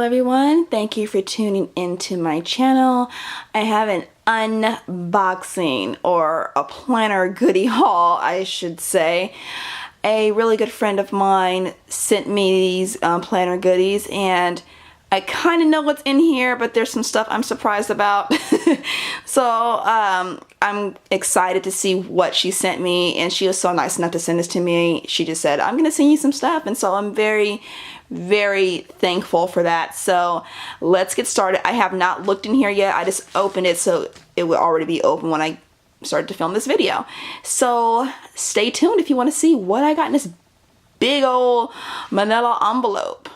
everyone, thank you for tuning into my channel. I have an unboxing or a planner goodie haul, I should say. A really good friend of mine sent me these planner goodies, and I kind of know what's in here, but there's some stuff I'm surprised about. So I'm excited to see what she sent me, and she was so nice enough to send this to me. She just said, I'm gonna send you some stuff, and so I'm very thankful for that. So let's get started. I have not looked in here yet. I just opened it, so it will already be open when I started to film this video. So stay tuned if you want to see what I got in this big old manila envelope.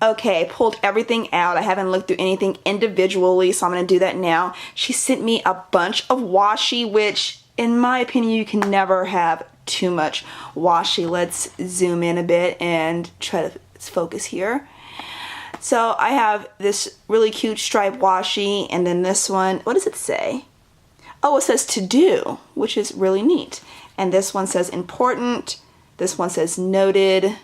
Okay, I pulled everything out. I haven't looked through anything individually, so I'm going to do that now. She sent me a bunch of washi, which in my opinion, you can never have too much washi. Let's zoom in a bit and try to focus here. So I have this really cute striped washi, and then this one, what does it say? Oh, it says to do, which is really neat. And this one says important. This one says noted.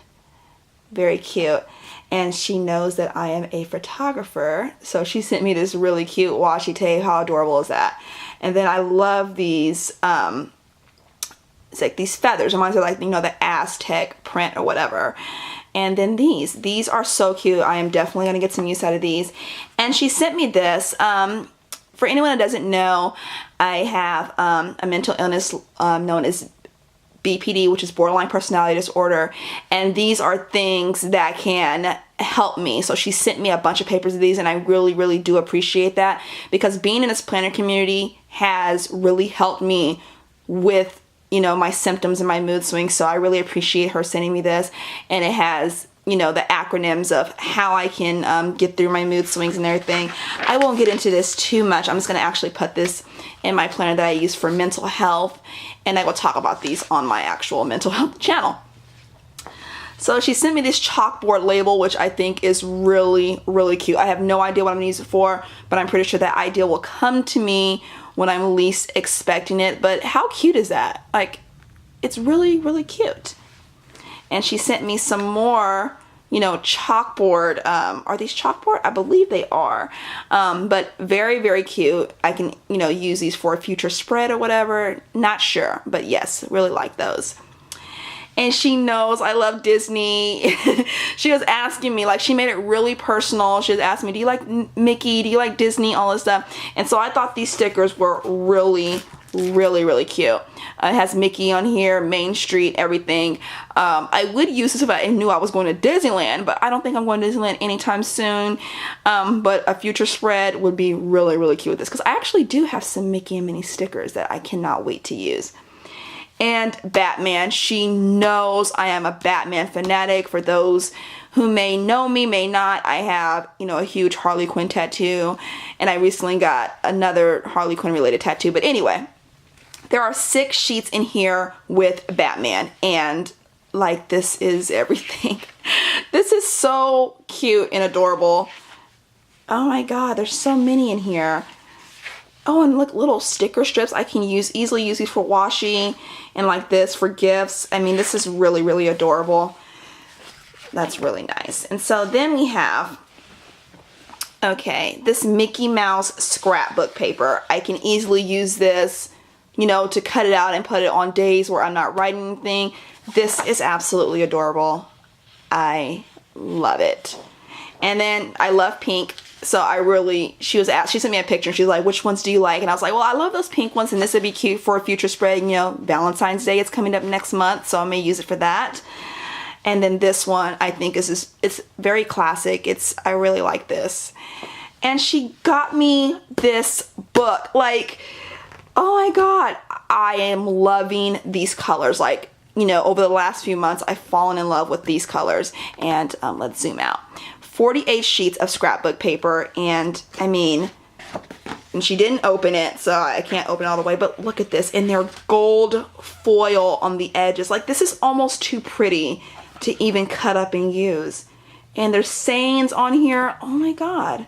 Very cute. And she knows that I am a photographer, so she sent me this really cute washi tape. How adorable is that? And then I love these, it's like these feathers. Reminds me of, like, you know, the Aztec print or whatever. And then these are so cute. I am definitely gonna get some use out of these. And she sent me this. For anyone that doesn't know, I have a mental illness known as BPD, which is borderline personality disorder, and these are things that can help me. So she sent me a bunch of papers of these, and I really do appreciate that, because being in this planner community has really helped me with, you know, my symptoms and my mood swings. So I really appreciate her sending me this, and it has, you know, the acronyms of how I can get through my mood swings and everything. I won't get into this too much. I'm just gonna actually put this in my planner that I use for mental health, and I will talk about these on my actual mental health channel. So she sent me this chalkboard label, which I think is really cute. I have no idea what I'm gonna use it for, but I'm pretty sure that idea will come to me when I'm least expecting it. But how cute is that? Like, it's really cute. And she sent me some more, you know, chalkboard. Are these chalkboard? I believe they are. But very cute. I can, you know, use these for a future spread or whatever. Not sure, but yes, really like those. And she knows I love Disney. She was asking me, like, she made it really personal. She was asking me, do you like Mickey? Do you like Disney? All this stuff. And so I thought these stickers were really cute. It has Mickey on here, Main Street, everything. I would use this if I knew I was going to Disneyland, but I don't think I'm going to Disneyland anytime soon. But a future spread would be really cute with this, because I actually do have some Mickey and Minnie stickers that I cannot wait to use. And Batman. She knows I am a Batman fanatic. For those who may know me, may not, I have, you know, a huge Harley Quinn tattoo, and I recently got another Harley Quinn related tattoo. But anyway, there are 6 sheets in here with Batman, and like, this is everything. This is so cute and adorable. Oh my god, there's so many in here. Oh, and look, little sticker strips. I can easily use these for washi, and like this for gifts. I mean, this is really adorable. That's really nice. And so then we have, okay, this Mickey Mouse scrapbook paper. I can easily use this, you know, to cut it out and put it on days where I'm not writing anything. This is absolutely adorable. I love it. And then I love pink. So she sent me a picture, and she was like, which ones do you like? And I was like, well, I love those pink ones, and this would be cute for a future spread. You know, Valentine's Day is coming up next month, so I may use it for that. And then this one, I think it's very classic. I really like this. And she got me this book. Like, oh my god, I am loving these colors. Like, you know, over the last few months, I've fallen in love with these colors. And let's zoom out. 48 sheets of scrapbook paper, and I mean, and she didn't open it, so I can't open it all the way, but look at this, and they're gold foil on the edges. Like, this is almost too pretty to even cut up and use. And there's sayings on here. Oh my god.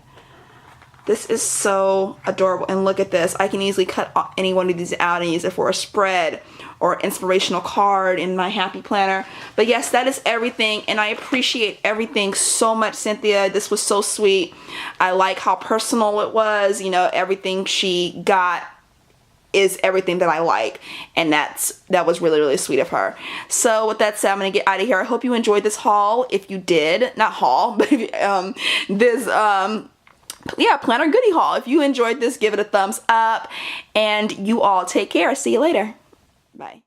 This is so adorable, and look at this. I can easily cut any one of these out and use it for a spread or inspirational card in my happy planner. But yes, that is everything, and I appreciate everything so much, Cynthia. This was so sweet. I like how personal it was. You know, everything she got is everything that I like, and that was really, really sweet of her. So with that said, I'm gonna get out of here. I hope you enjoyed this haul. If you did, not haul, but this yeah, planner goodie haul. If you enjoyed this, give it a thumbs up, and you all take care. See you later. Bye.